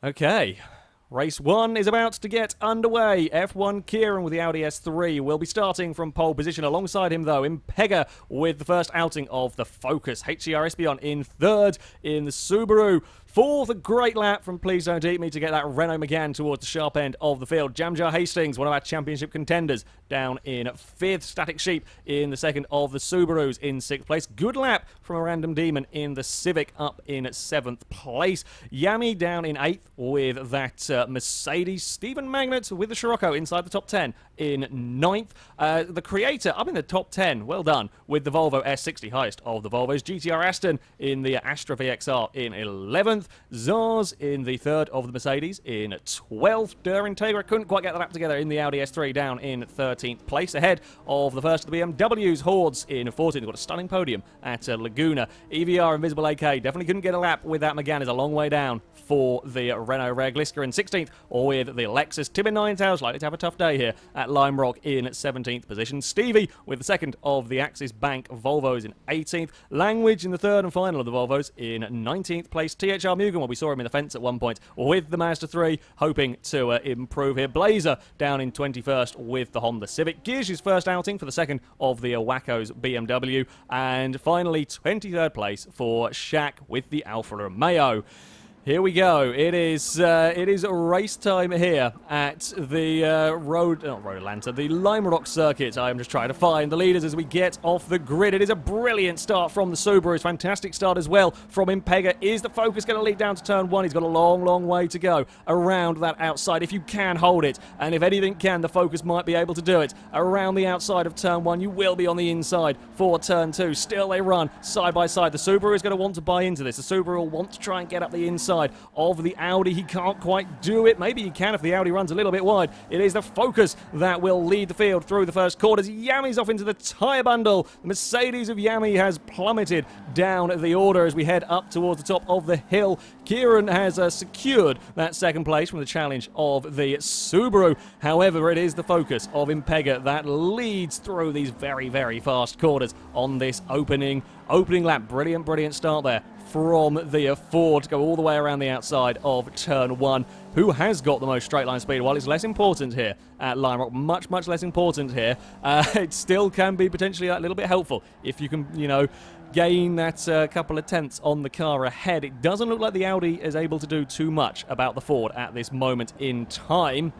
Okay, race 1 is about to get underway. F1 Kieran with the Audi S3 will be starting from pole position. Alongside him, though, Impega with the first outing of the Focus. HCR Espion in third in the Subaru. Fourth, a great lap from Please Don't Eat Me to get that Renault Megane towards the sharp end of the field. Jamjar Hastings, one of our championship contenders, down in fifth. Static Sheep in the second of the Subarus in sixth place. Good lap from a random demon in the Civic up in seventh place. Yami down in eighth with that Mercedes. Stephen Magnet with the Scirocco inside the top 10 in ninth. The Creator up in the top 10. Well done with the Volvo S60, highest of the Volvos. GTR Aston in the Astra VXR in 11th. Zars in the third of the Mercedes in 12th. Der Integra couldn't quite get the lap together in the Audi S3, down in 13th place. Ahead of the first of the BMWs, Hordes in 14th. They've got a stunning podium at Laguna. EVR Invisible AK definitely couldn't get a lap with that Megane. Is a long way down for the Renault Rare Gliska in 16th, or with the Lexus. Tim in Ninetales likely to have a tough day here at Lime Rock in 17th position. Stevie with the second of the Axis Bank Volvos in 18th. Language in the third and final of the Volvos in 19th place. THR Mugen, well, we saw him in the fence at one point with the Mazda 3, hoping to improve here. Blazer down in 21st with the Honda Civic. Gears' first outing for the second of the Wackos BMW. And finally, 23rd place for Shaq with the Alfa Romeo. Here we go. It is race time here at the Road Atlanta, the Lime Rock circuit. I am just trying to find the leaders as we get off the grid. It is a brilliant start from the Subarus. Fantastic start as well from Impega. Is the Focus going to lead down to turn one? He's got a long, long way to go around that outside. If you can hold it, and if anything can, the Focus might be able to do it. Around the outside of turn one, you will be on the inside for turn two. Still they run side by side. The Subaru is going to want to buy into this. The Subaru will want to try and get up the inside of the Audi. He can't quite do it. Maybe he can if the Audi runs a little bit wide. It is the Focus that will lead the field through the first quarters. Yami's off into the tyre bundle. The Mercedes of Yami has plummeted down the order as we head up towards the top of the hill. Kieran has secured that second place from the challenge of the Subaru. However, it is the Focus of Impega that leads through these very, very fast quarters on this opening lap. Brilliant start there from the Ford to go all the way around the outside of turn one. Who has got the most straight line speed? Well, it's less important here at Lime Rock. Much less important here. It still can be potentially a little bit helpful if you can, gain that couple of tenths on the car ahead. It doesn't look like the Audi is able to do too much about the Ford at this moment in time.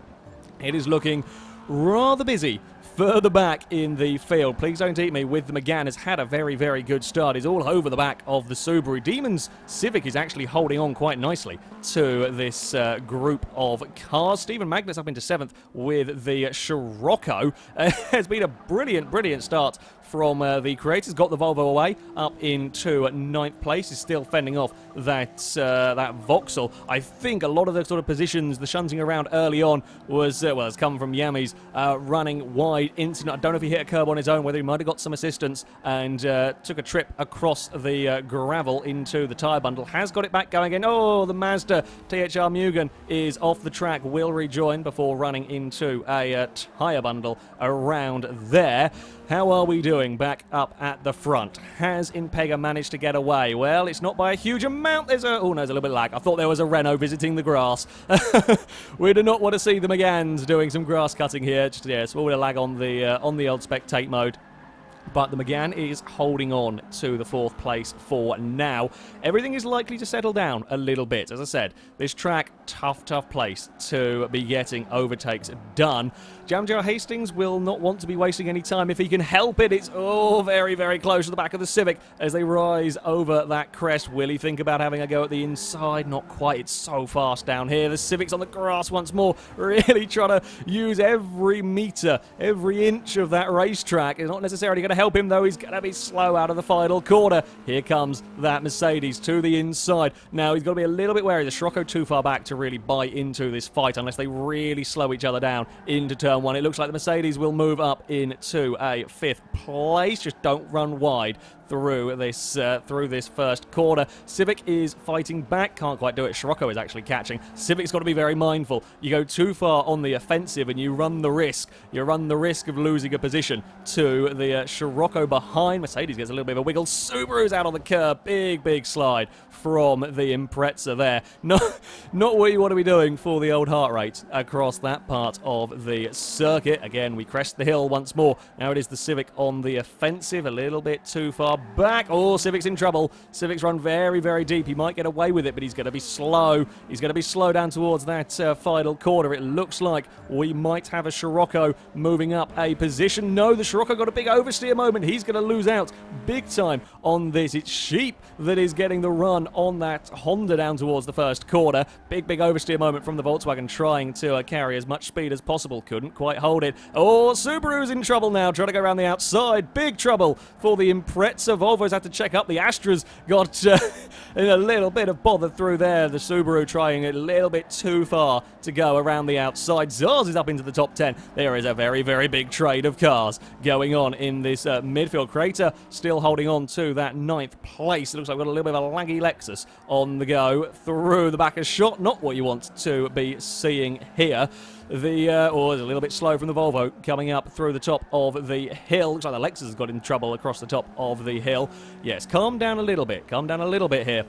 It is looking rather busy further back in the field. Please Don't Eat Me with the Megane has had a very, very good start. He's all over the back of the Subaru. Demon's Civic is actually holding on quite nicely to this group of cars. Stephen Magnus up into seventh with the Scirocco. It's been a brilliant start from the Creators. Got the Volvo away up into ninth place. Is still fending off that Vauxhall. I think a lot of the sort of positions, the shunting around early on was, has come from Yami's running wide into, I don't know if he hit a curb on his own, whether he might have got some assistance and took a trip across the gravel into the tyre bundle. Has got it back going again. Oh, the Mazda THR Mugen is off the track. Will rejoin before running into a tyre bundle around there. How are we doing back up at the front? Has Impega managed to get away? Well, it's not by a huge amount. There's a little bit of lag. I thought there was a Renault visiting the grass. We do not want to see the Meganes doing some grass cutting here. Just, yeah, small bit of lag on the old spectate mode. But the Megane is holding on to the fourth place for now. Everything is likely to settle down a little bit. As I said, this track, tough place to be getting overtakes done. Jamjar Hastings will not want to be wasting any time if he can help it. It's very, very close to the back of the Civic as they rise over that crest. Will he think about having a go at the inside? Not quite. It's so fast down here. The Civic's on the grass once more, really trying to use every metre, every inch of that racetrack. It's not necessarily going to help him, though. He's going to be slow out of the final corner. Here comes that Mercedes to the inside. Now, he's got to be a little bit wary. The Scirocco too far back to really buy into this fight unless they really slow each other down into turn one. It looks like the Mercedes will move up into a fifth place. Just don't run wide through this first corner. Civic is fighting back. Can't quite do it. Scirocco is actually catching. Civic's got to be very mindful. You go too far on the offensive and you run the risk. You run the risk of losing a position to the Scirocco. Scirocco behind. Mercedes gets a little bit of a wiggle. Subaru's out on the curb. Big slide from the Impreza there. Not what you want to be doing for the old heart rate across that part of the circuit. Again, we crest the hill once more. Now it is the Civic on the offensive, a little bit too far back. Oh, Civic's in trouble. Civic's run very deep. He might get away with it, but he's going to be slow. He's going to be slow down towards that final corner. It looks like we might have a Scirocco moving up a position. No, the Scirocco got a big oversteer moment. He's going to lose out big time on this. It's Sheep that is getting the run on that Honda down towards the first corner. Big oversteer moment from the Volkswagen, trying to carry as much speed as possible. Couldn't quite hold it. Oh, Subaru's in trouble now, trying to go around the outside. Big trouble for the Impreza. Volvo's had to check up. The Astras got in a little bit of bother through there. The Subaru trying a little bit too far to go around the outside. Zars is up into the top 10. There is a very big trade of cars going on in this midfield. Crater still holding on to that 9th place. It looks like we've got a little bit of a laggy Lexus on the go through the back of shot. Not what you want to be seeing here. It's a little bit slow from the Volvo coming up through the top of the hill. Looks like the Lexus has got in trouble across the top of the hill. Yes, calm down a little bit. Calm down a little bit here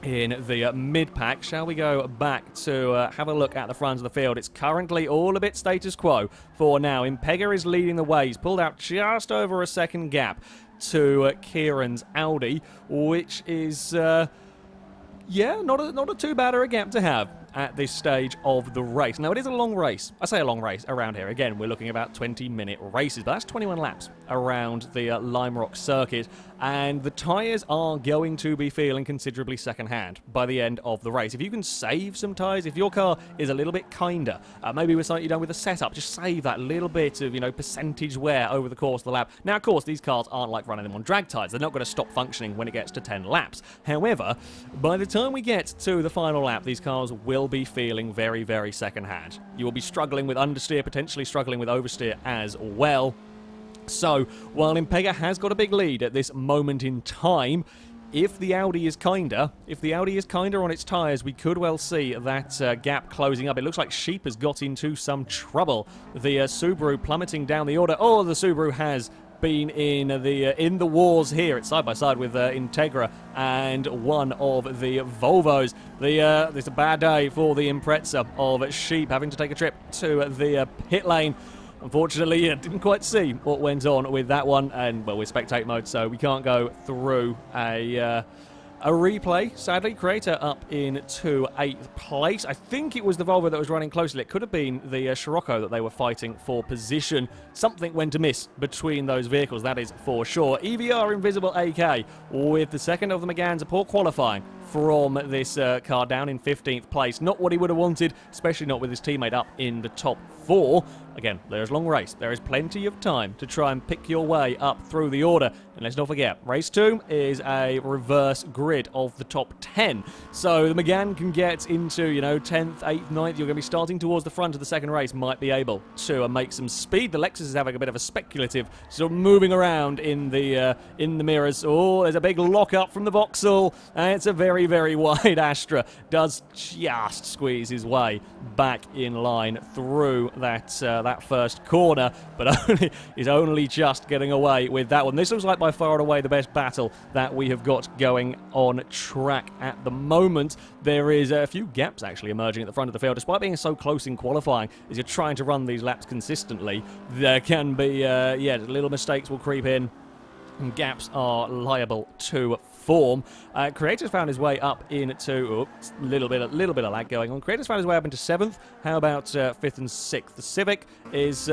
in the mid-pack. Shall we go back to have a look at the front of the field? It's currently all a bit status quo for now. Impega is leading the way. He's pulled out just over a second gap to Kieran's Audi, which is, not a too bad a gap to have at this stage of the race. Now, it is a long race. I say a long race around here. Again, we're looking about 20-minute races, but that's 21 laps around the Lime Rock circuit, and the tyres are going to be feeling considerably second-hand by the end of the race. If you can save some tyres, if your car is a little bit kinder, maybe with something you've done with the setup, just save that little bit of, percentage wear over the course of the lap. Now, of course, these cars aren't like running them on drag tyres. They're not going to stop functioning when it gets to 10 laps. However, by the time we get to the final lap, these cars will be feeling very second-hand. You will be struggling with understeer, potentially struggling with oversteer as well. So, while Impega has got a big lead at this moment in time, if the Audi is kinder on its tyres, we could well see that gap closing up. It looks like Sheep has got into some trouble. The Subaru plummeting down the order. Oh, the Subaru has been in the wars here. It's side by side with Integra and one of the Volvos. It's a bad day for the Impreza of Sheep, having to take a trip to the pit lane. Unfortunately, didn't quite see what went on with that one, and well, we're spectate mode, so we can't go through a replay. Sadly, Creator up into 8th place. I think it was the Volvo that was running closely. It could have been the Scirocco that they were fighting for position. Something went amiss between those vehicles, that is for sure. EVR Invisible AK with the second of the Megans, a poor qualifying from this car, down in 15th place. Not what he would have wanted, especially not with his teammate up in the top 4. Again, there's a long race. There is plenty of time to try and pick your way up through the order. And let's not forget, race 2 is a reverse grid of the top 10. So the Megane can get into, 10th, 8th, 9th. You're going to be starting towards the front of the second race. Might be able to make some speed. The Lexus is having a bit of a speculative sort of moving around in the mirrors. Oh, there's a big lock up from the Vauxhall. And it's a very wide Astra. Does just squeeze his way back in line through that first corner, but he's only just getting away with that one. This looks like by far and away the best battle that we have got going on track at the moment. There is a few gaps actually emerging at the front of the field, despite being so close in qualifying. As you're trying to run these laps consistently, there can be little mistakes will creep in, and gaps are liable to form. Creator's found his way up into a little bit of lag going on. Creator's found his way up into 7th. How about 5th and 6th? The Civic is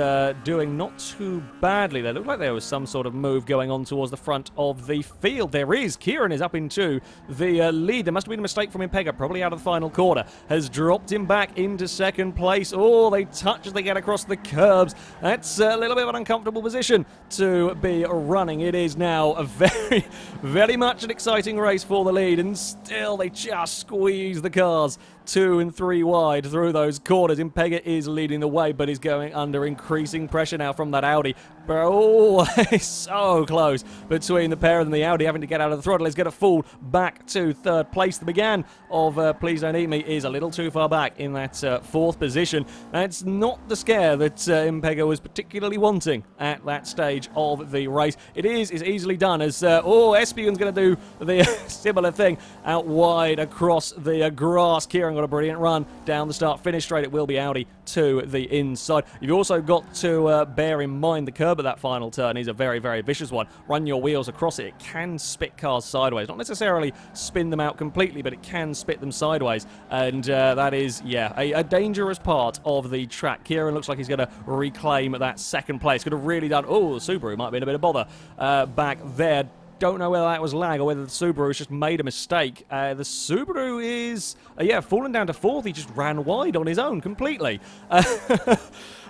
doing not too badly. There looked like there was some sort of move going on towards the front of the field. There is. Kieran is up into the lead. There must have been a mistake from Impega, probably out of the final corner. Has dropped him back into 2nd place. Oh, they touch as they get across the curbs. That's a little bit of an uncomfortable position to be running. It is now a very much an exciting race for the lead, and still they just squeeze the cars 2 and 3 wide through those corners. Impega is leading the way, but is going under increasing pressure now from that Audi. Oh, it's so close between the pair of them. The Audi having to get out of the throttle is going to fall back to third place. The McGann of Please Don't Eat Me is a little too far back in that fourth position. That's not the scare that Impega was particularly wanting at that stage of the race. It's easily done as, Espion's going to do the similar thing out wide across the grass. Kieran got a brilliant run down the start-finish straight. It will be Audi to the inside. You've also got to bear in mind the curb at that final turn is a very, very vicious one. Run your wheels across it. It can spit cars sideways. Not necessarily spin them out completely, but it can spit them sideways. And that is, a dangerous part of the track. Kieran looks like he's going to reclaim that second place. Could have really done... Oh, the Subaru might have been a bit of bother back there. Don't know whether that was lag or whether the Subaru has just made a mistake. The Subaru is, fallen down to fourth. He just ran wide on his own completely.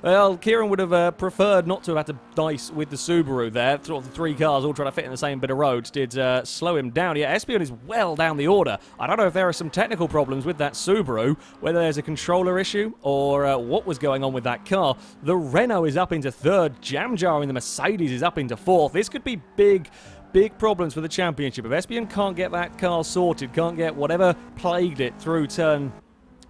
Well, Kieran would have preferred not to have had to dice with the Subaru there. Sort of the three cars all trying to fit in the same bit of road did slow him down. Yeah, Espion is well down the order. I don't know if there are some technical problems with that Subaru, whether there's a controller issue or what was going on with that car. The Renault is up into third. Jamjar in the Mercedes is up into fourth. This could be big problems for the championship. If Espion can't get that car sorted, can't get whatever plagued it through turn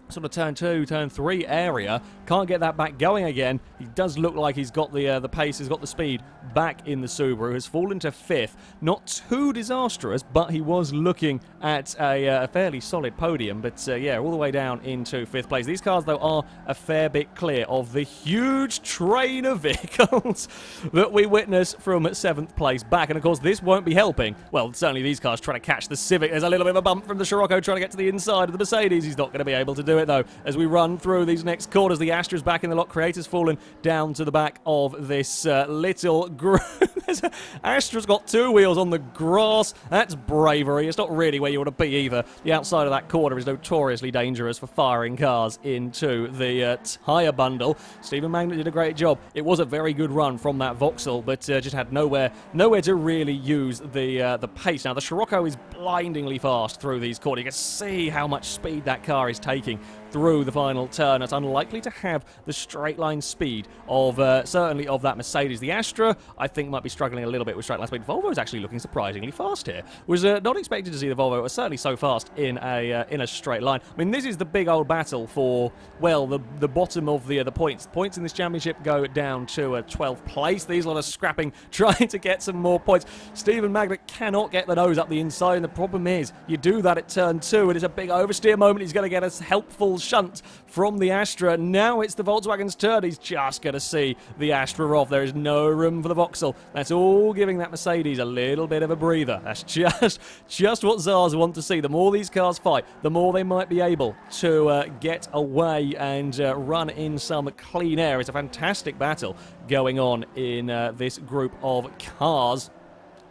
2, turn 3 area, can't get that back going again. He does look like he's got the pace, he's got the speed back in the Subaru, has fallen to fifth. Not too disastrous, but he was looking at a fairly solid podium, but all the way down into fifth place. These cars, though, are a fair bit clear of the huge train of vehicles that we witness from seventh place back, and of course this won't be helping. Well, certainly these cars trying to catch the Civic. There's a little bit of a bump from the Scirocco trying to get to the inside of the Mercedes. He's not going to be able to do it, though, as we run through these next quarters. The Astra's back in the lot. Creator's fallen down to the back of this little group. Astra's got two wheels on the grass. That's bravery. It's not really where you want to be either. The outside of that corner is notoriously dangerous for firing cars into the tyre bundle. Stephen Magnet did a great job. It was a very good run from that Vauxhall, but just had nowhere to really use the pace. Now, the Scirocco is blindingly fast through these corners. You can see how much speed that car is taking through the final turn. It's unlikely to have the straight line speed of certainly of that Mercedes. The Astra, I think, might be struggling a little bit with straight line speed. Volvo is actually looking surprisingly fast here. Was not expected to see the Volvo. It was certainly so fast in a straight line. I mean, this is the big old battle for, well, the bottom of the points. Points in this championship go down to 12th place. These lot are scrapping, trying to get some more points. Stephen Magnet cannot get the nose up the inside, and the problem is, you do that at turn 2, and it's a big oversteer moment. He's going to get a helpful shunt from the Astra. Now it's the Volkswagen's turn. He's just going to see the Astra off. There is no room for the Vauxhall. That's all giving that Mercedes a little bit of a breather. That's just what Czars want to see. The more these cars fight, the more they might be able to get away and run in some clean air. It's a fantastic battle going on in this group of cars.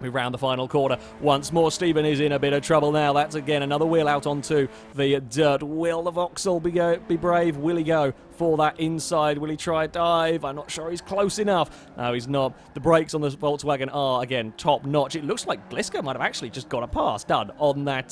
We round the final corner once more. Stephen is in a bit of trouble now. That's again another wheel out onto the dirt. Will the Vauxhall be brave? Will he go for that inside? Will he try a dive? I'm not sure he's close enough. No, he's not. The brakes on the Volkswagen are, again, top notch. It looks like Gliska might have actually just got a pass done on that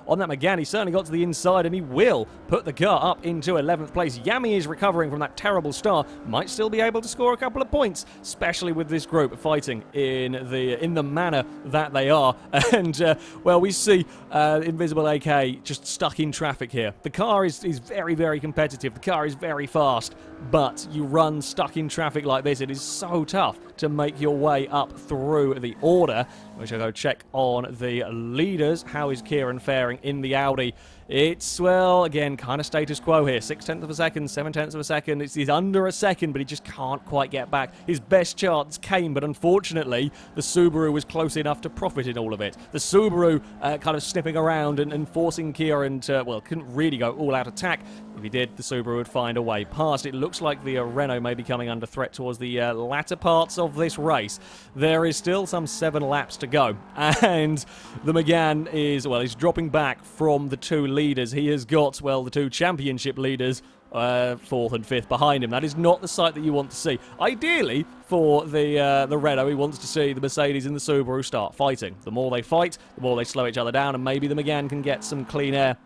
McGann. He certainly got to the inside, and he will put the car up into 11th place. Yami is recovering from that terrible start. Might still be able to score a couple of points, especially with this group fighting in the manner that they are. And, well, we see Invisible AK just stuck in traffic here. The car is very, very competitive. The car is very fast, but you run stuck in traffic like this, it is so tough to make your way up through the order. We shall go check on the leaders. How is Kieran faring in the Audi? It's, well, again, kind of status quo here. 0.6 of a second, 0.7 of a second. He's under a second, but he just can't quite get back. His best chance came, but unfortunately, the Subaru was close enough to profit in all of it. The Subaru kind of sniffing around and forcing Kieran to, well, couldn't really go all-out attack. If he did, the Subaru would find a way past. It looks like the Renault may be coming under threat towards the latter parts of this race. There is still some 7 laps to go, and the McGann is, well, he's dropping back from the two leaders. He has got, well, the two championship leaders, 4th and 5th behind him. That is not the sight that you want to see. Ideally, for the Renault, he wants to see the Mercedes and the Subaru start fighting. The more they fight, the more they slow each other down, and maybe the McGann can get some clean air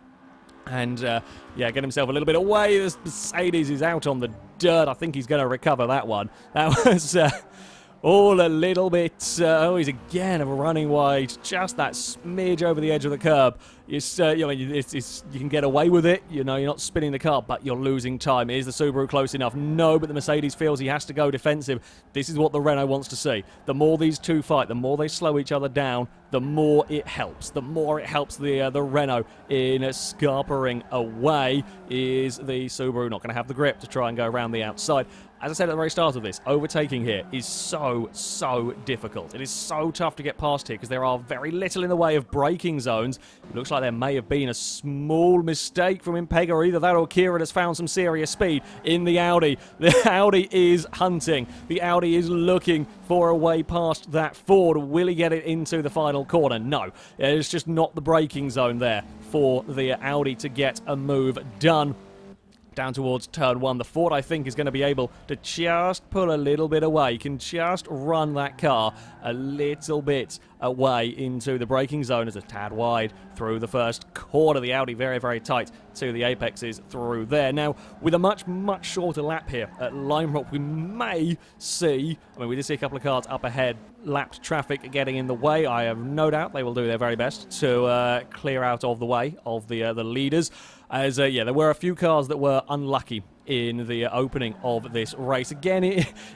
And, yeah, get himself a little bit away. This Mercedes is out on the dirt. I think he's going to recover that one. That was all a little bit... oh, he's again running wide. Just that smidge over the edge of the curb. It's, you know, you can get away with it. You know, you're not spinning the car, but you're losing time. Is the Subaru close enough? No, but the Mercedes feels he has to go defensive. This is what the Renault wants to see. The more these two fight, the more they slow each other down, the more it helps. The more it helps the Renault in scarpering away. Is the Subaru not going to have the grip to try and go around the outside? As I said at the very start of this, overtaking here is so difficult. It is so tough to get past here because there are very little in the way of braking zones. It looks like there may have been a small mistake from Impega, or either that or Kieran has found some serious speed in the Audi. The Audi is hunting. The Audi is looking for a way past that Ford. Will he get it into the final corner? No. It's just not the braking zone there for the Audi to get a move done. Down towards turn one. The Ford, I think, is going to be able to just pull a little bit away. You can just run that car a little bit away into the braking zone as a tad wide through the first corner. The Audi very tight to the apexes through there. Now, with a much shorter lap here at Lime Rock, we may see, I mean, we did see a couple of cars up ahead, lapped traffic getting in the way. I have no doubt they will do their very best to clear out of the way of the leaders. As, yeah, there were a few cars that were unlucky in the opening of this race. Again,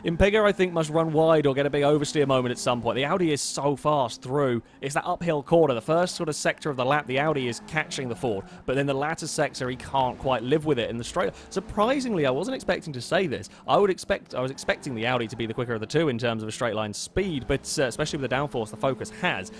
Impega, I think, must run wide or get a big oversteer moment at some point. The Audi is so fast through. It's that uphill corner. The first sort of sector of the lap, the Audi is catching the Ford. But then the latter sector, he can't quite live with it in the straight. Surprisingly, I wasn't expecting to say this. I was expecting the Audi to be the quicker of the two in terms of a straight line speed, but especially with the downforce the Focus has.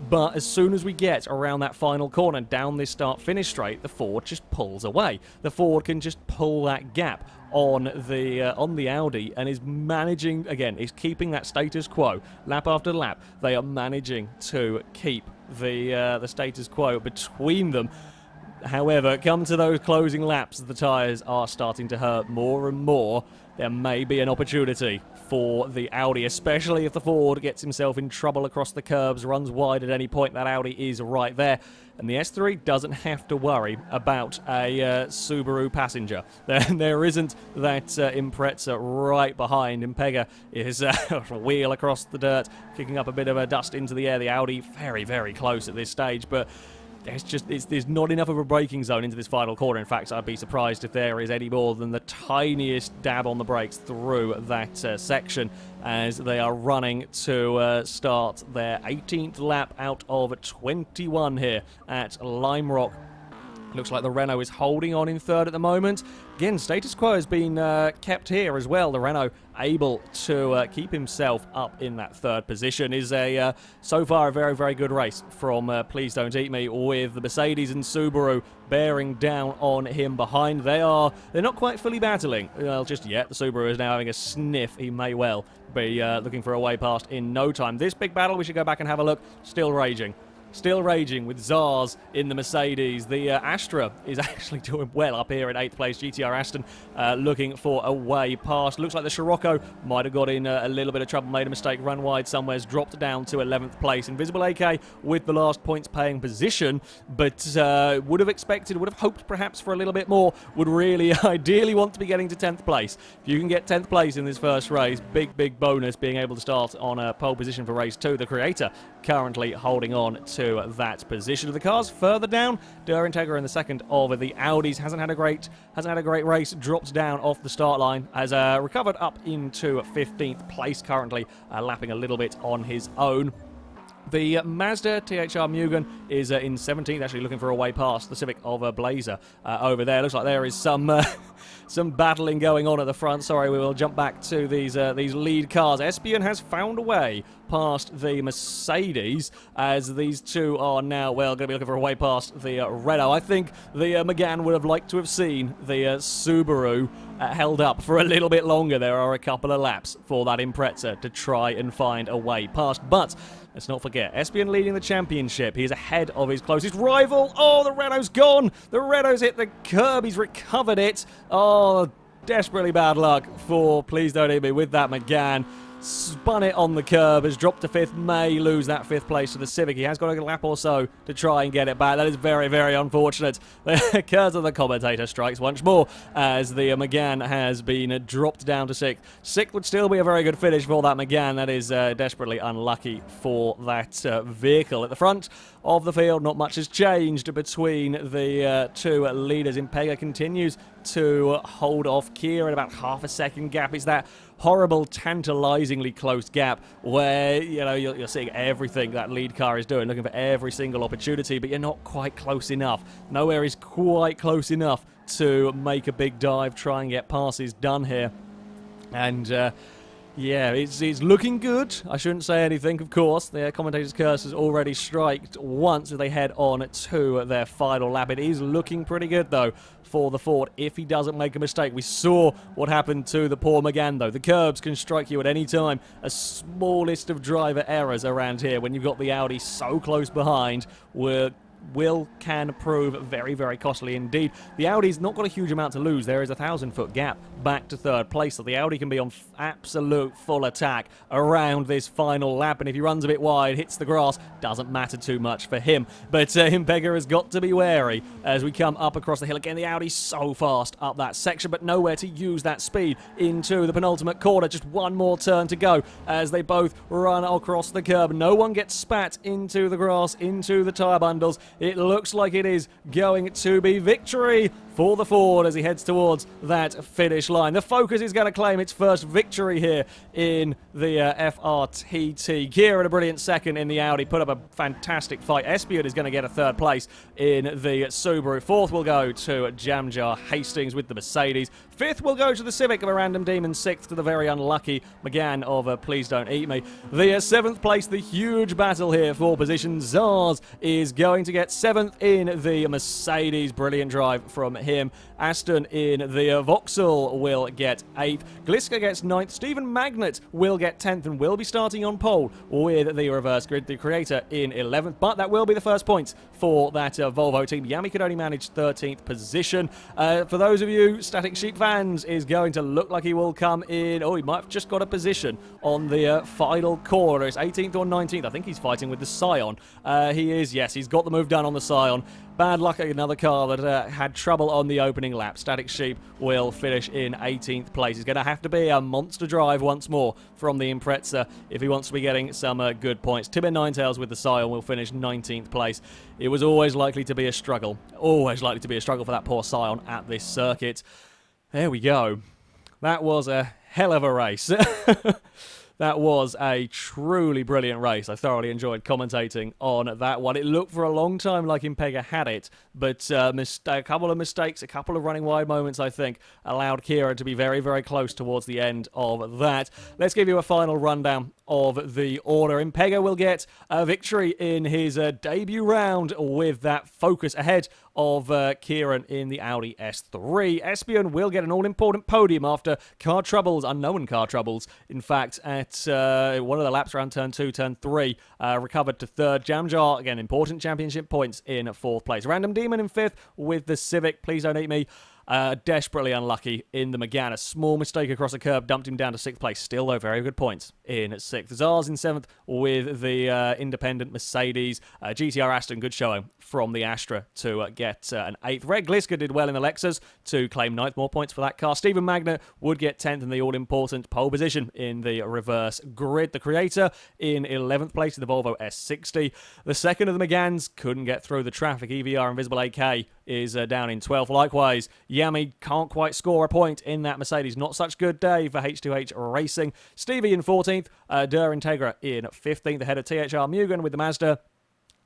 But as soon as we get around that final corner down this start-finish straight, the Ford just pulls away. The Ford can just pull that gap on the Audi and is managing, again, is keeping that status quo lap after lap. They are managing to keep the status quo between them. However, come to those closing laps, the tyres are starting to hurt more and more. There may be an opportunity for the Audi, especially if the Ford gets himself in trouble across the curbs, runs wide at any point. That Audi is right there. And the S3 doesn't have to worry about a Subaru passenger. There isn't that Impreza right behind. Impega is a wheel across the dirt, kicking up a bit of dust into the air. The Audi very close at this stage, but there's not enough of a braking zone into this final corner. In fact, I'd be surprised if there is any more than the tiniest dab on the brakes through that section as they are running to start their 18th lap out of 21 here at Lime Rock. Looks like the Renault is holding on in third at the moment. Again, status quo has been kept here as well. The Renault able to keep himself up in that third position. Is so far a very good race from Please Don't Eat Me, with the Mercedes and Subaru bearing down on him behind. They're not quite fully battling just yet. The Subaru is now having a sniff. He may well be looking for a way past in no time. This big battle, we should go back and have a look, still raging. Still raging with Zars in the Mercedes. The Astra is actually doing well up here in 8th place. GTR Aston looking for a way past. Looks like the Scirocco might have got in a little bit of trouble, made a mistake, run wide somewhere's, dropped down to 11th place. Invisible AK with the last points paying position, but would have hoped perhaps for a little bit more, would really ideally want to be getting to 10th place. If you can get 10th place in this first race, big bonus, being able to start on a pole position for race 2. The Creator currently holding on to that position. The cars further down, Der Integra in the second of the Audis hasn't had a great race, dropped down off the start line, has recovered up into 15th place currently, lapping a little bit on his own. The Mazda THR Mugen is in 17th, actually looking for a way past the Civic of Blazer over there. Looks like there is some battling going on at the front. Sorry, we will jump back to these lead cars. Espion has found a way past the Mercedes, as these two are now, well, going to be looking for a way past the Renault. I think the Megane would have liked to have seen the Subaru held up for a little bit longer. There are a couple of laps for that Impreza to try and find a way past, but let's not forget, Espion leading the championship. He is ahead of his closest rival. Oh, the Renault's gone. The Renault's hit the curb. He's recovered it. Oh, desperately bad luck for Please Don't Eat Me with that Megane. spun it on the curb, has dropped to 5th, may lose that 5th place to the Civic. He has got a lap or so to try and get it back. That is very, very unfortunate. The curse of the commentator strikes once more as the McGann has been dropped down to 6th. 6th would still be a very good finish for that McGann. That is desperately unlucky for that vehicle. At the front of the field, not much has changed between the two leaders. Impega continues to hold off Kia at about half a second gap. It's that horrible, tantalizingly close gap where, you know, you're seeing everything that lead car is doing, looking for every single opportunity, but you're not quite close enough. Nowhere is quite close enough to make a big dive, try and get passes done here. And yeah, it's looking good. I shouldn't say anything, of course. The commentator's curse has already striked once as they head on to their final lap. It is looking pretty good, though, for the Ford if he doesn't make a mistake. We saw what happened to the poor McGann, though. The curbs can strike you at any time. A smallest of driver errors around here when you've got the Audi so close behind can prove very, very costly indeed. The Audi's not got a huge amount to lose. There is a 1,000-foot gap back to 3rd place, so the Audi can be on absolute full attack around this final lap, and if he runs a bit wide, hits the grass, doesn't matter too much for him. But Impega has got to be wary as we come up across the hill. Again, the Audi's so fast up that section, but nowhere to use that speed into the penultimate corner. Just one more turn to go as they both run across the curb. No one gets spat into the grass, into the tyre bundles. It looks like it is going to be victory for the Ford as he heads towards that finish line. The Focus is going to claim its first victory here in the FRTT. Kia in a brilliant second in the Audi, put up a fantastic fight. Espion is going to get a 3rd place in the Subaru. 4th will go to Jamjar Hastings with the Mercedes. 5th will go to the Civic of a random demon. 6th to the very unlucky McGann of Please Don't Eat Me. The 7th place, the huge battle here for position. Zars is going to get 7th in the Mercedes. Brilliant drive from him. Aston in the Vauxhall will get 8th. Gliska gets 9th. Stephen Magnet will get 10th and will be starting on pole with the reverse grid. The Creator in 11th, but that will be the first points for that Volvo team. Yami could only manage 13th position. For those of you Static Sheep fans, is going to look like he will come in. Oh, he might have just got a position on the final corner. It's 18th or 19th. I think he's fighting with the Scion. He is, yes, he's got the move done on the Scion. Bad luck, another car that had trouble on the opening lap. Static Sheep will finish in 18th place. He's going to have to be a monster drive once more from the Impreza if he wants to be getting some good points. Timber Ninetails with the Scion will finish 19th place. It was always likely to be a struggle. Always likely to be a struggle for that poor Scion at this circuit. There we go. That was a hell of a race. That was a truly brilliant race. I thoroughly enjoyed commentating on that one. It looked for a long time like Impega had it, but a couple of mistakes, a couple of running wide moments, I think, allowed Kira to be very, very close towards the end of that. Let's give you a final rundown of the order. Impega will get a victory in his debut round with that Focus ahead of Kieran in the Audi S3. Espion will get an all-important podium after car troubles, unknown car troubles, in fact, at one of the laps around turn 2, turn 3, recovered to 3rd. Jamjar, again, important championship points in 4th place. Random Demon in 5th with the Civic. Please Don't Eat Me. Desperately unlucky in the McGann. A small mistake across a curb dumped him down to 6th place. Still, though, very good points in 6th. Zars in 7th with the independent Mercedes. GTR Aston, good showing from the Astra to get an 8th. Red Gliska did well in the Lexus to claim 9th. More points for that car. Stephen Magnet would get 10th in the all-important pole position in the reverse grid. The Creator in 11th place in the Volvo S60. The second of the McGanns couldn't get through the traffic. EVR Invisible AK is down in 12th. Likewise, Yami can't quite score a point in that Mercedes. Not such good day for H2H Racing. Stevie in 14th. Dur Integra in 15th, ahead of THR Mugen with the Mazda.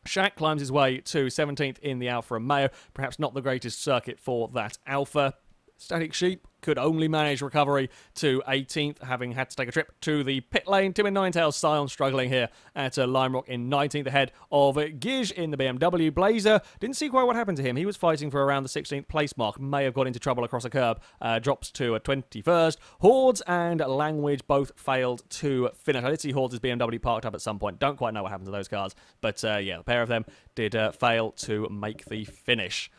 Shaq climbs his way to 17th in the Alfa Romeo. Perhaps not the greatest circuit for that Alfa. Static Sheep could only manage recovery to 18th, having had to take a trip to the pit lane. Tim and Ninetails Scion struggling here at Lime Rock in 19th, ahead of Giz in the BMW. Blazer, didn't see quite what happened to him. He was fighting for around the 16th place mark. May have got into trouble across a curb. Drops to a 21st. Hordes and Language both failed to finish. I did see Hordes' BMW parked up at some point. Don't quite know what happened to those cars. But yeah, the pair of them did fail to make the finish.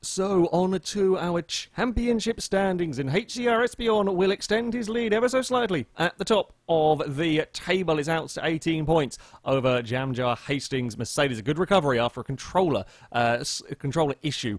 So, on to our championship standings, and HCR Espion will extend his lead ever so slightly at the top of the table is out to 18 points over Jamjar Hastings Mercedes. A good recovery after a controller issue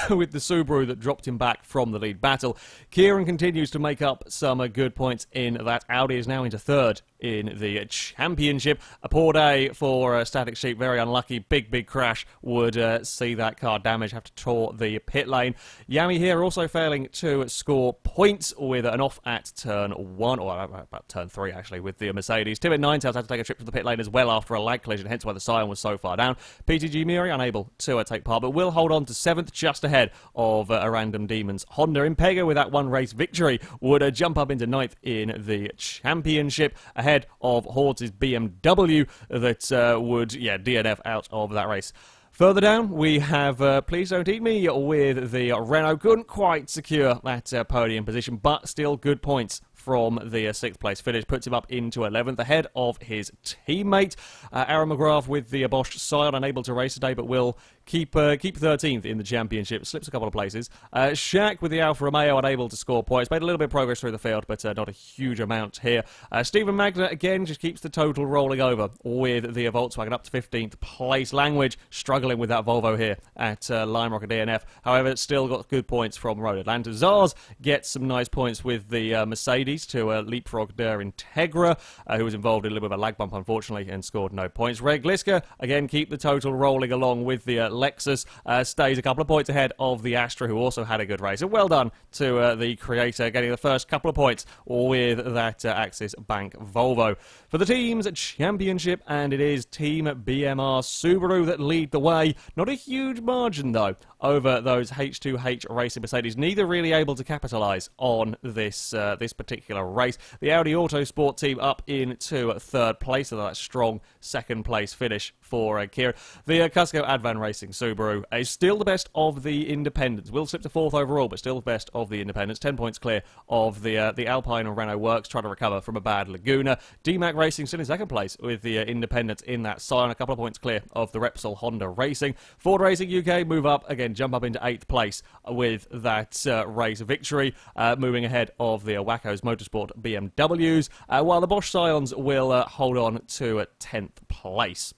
with the Subaru that dropped him back from the lead battle. Kieran continues to make up some good points in that. Audi is now into third in the championship. A poor day for Static Sheep, very unlucky. Big crash would see that car damage, have to tour the pit lane. Yami here also failing to score points with an off at turn 1, or about turn 3 actually, with the Mercedes. Tim at Ninetales had to take a trip to the pit lane as well after a lag collision, hence why the Scion was so far down. PTG Muri unable to take part, but will hold on to 7th, just ahead of a Random Demons Honda. Impega with that one race victory would jump up into 9th in the championship, ahead of Hordes' BMW that would, DNF out of that race. Further down, we have Please Don't Eat Me with the Renault. Couldn't quite secure that podium position, but still good points from the 6th place finish. Puts him up into 11th, ahead of his teammate. Aaron McGrath with the Bosch Scion, unable to race today, but will keep 13th in the championship. Slips a couple of places. Shaq with the Alfa Romeo, unable to score points. Made a little bit of progress through the field, but not a huge amount here. Stephen Magna, again, just keeps the total rolling over with the Volkswagen up to 15th place. Language struggling with that Volvo here at Lime Rock and DNF. However, still got good points from Road Atlanta. Zars gets some nice points with the Mercedes to leapfrog Der Integra, who was involved in a little bit of a lag bump, unfortunately, and scored no points. Reg Liska, again, keep the total rolling along with the Lexus. Stays a couple of points ahead of the Astra, who also had a good race. And well done to the creator, getting the first couple of points with that Axis Bank Volvo. For the teams championship, and it is Team BMR Subaru that lead the way. Not a huge margin, though, over those H2H Racing Mercedes. Neither really able to capitalise on this particular race. The Audi Autosport team up into 3rd place, so that strong 2nd place finish for Kira. The Cusco Advan Racing Subaru is still the best of the independents. Will slip to 4th overall, but still the best of the independents. 10 points clear of the Alpine and Renault Works, trying to recover from a bad Laguna. DMAC Racing still in 2nd place with the independents in that Scion. A couple of points clear of the Repsol Honda Racing. Ford Racing UK move up, again, jump up into 8th place with that race victory, moving ahead of the Wacko's Motorsport BMWs, while the Bosch Scions will hold on to 10th place.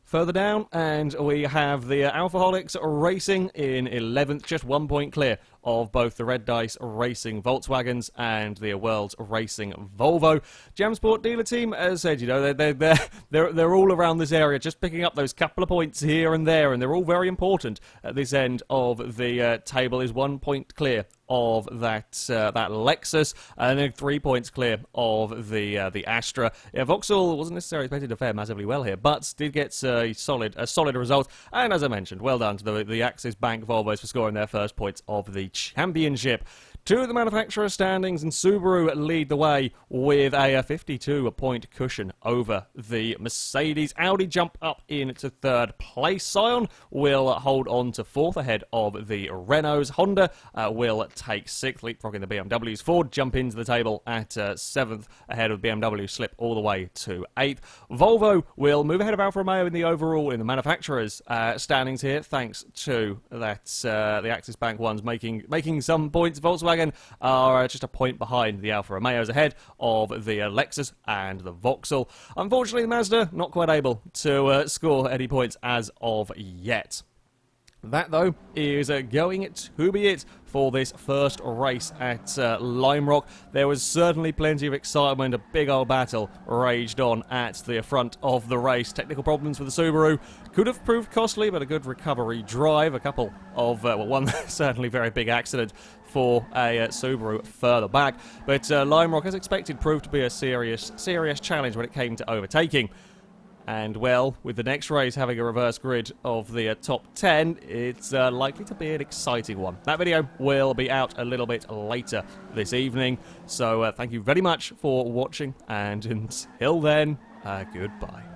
Further down, and we have the Alphaholics Racing in 11th, just 1 point clear of both the Red Dice Racing Volkswagens and the World's Racing Volvo. Jamsport dealer team, as I said, you know, they're all around this area, just picking up those couple of points here and there, and they're all very important at this end of the table. Is 1 point clear of that Lexus, and then 3 points clear of the Astra. Yeah, Vauxhall wasn't necessarily expected to fare massively well here, but did get a solid result. And as I mentioned, well done to the Axis Bank Volvos for scoring their first points of the championship. Two of the manufacturer standings, and Subaru lead the way with a 52-point cushion over the Mercedes. Audi jump up into 3rd place. Scion will hold on to 4th ahead of the Renaults. Honda will take 6th, leapfrogging the BMWs. Ford jump into the table at 7th ahead of BMW, slip all the way to 8th. Volvo will move ahead of Alfa Romeo in the overall in the manufacturers standings here, thanks to that the Axis Bank ones making some points. Volkswagen are just a point behind the Alfa Romeos, ahead of the Lexus and the Vauxhall. Unfortunately, the Mazda not quite able to score any points as of yet. That, though, is going to be it for this first race at Lime Rock. There was certainly plenty of excitement. A big old battle raged on at the front of the race. Technical problems for the Subaru could have proved costly, but a good recovery drive. A couple of, one certainly very big accident for a Subaru further back. But Lime Rock, as expected, proved to be a serious challenge when it came to overtaking. And, well, with the next race having a reverse grid of the top 10, it's likely to be an exciting one. That video will be out a little bit later this evening. So thank you very much for watching, and until then, goodbye.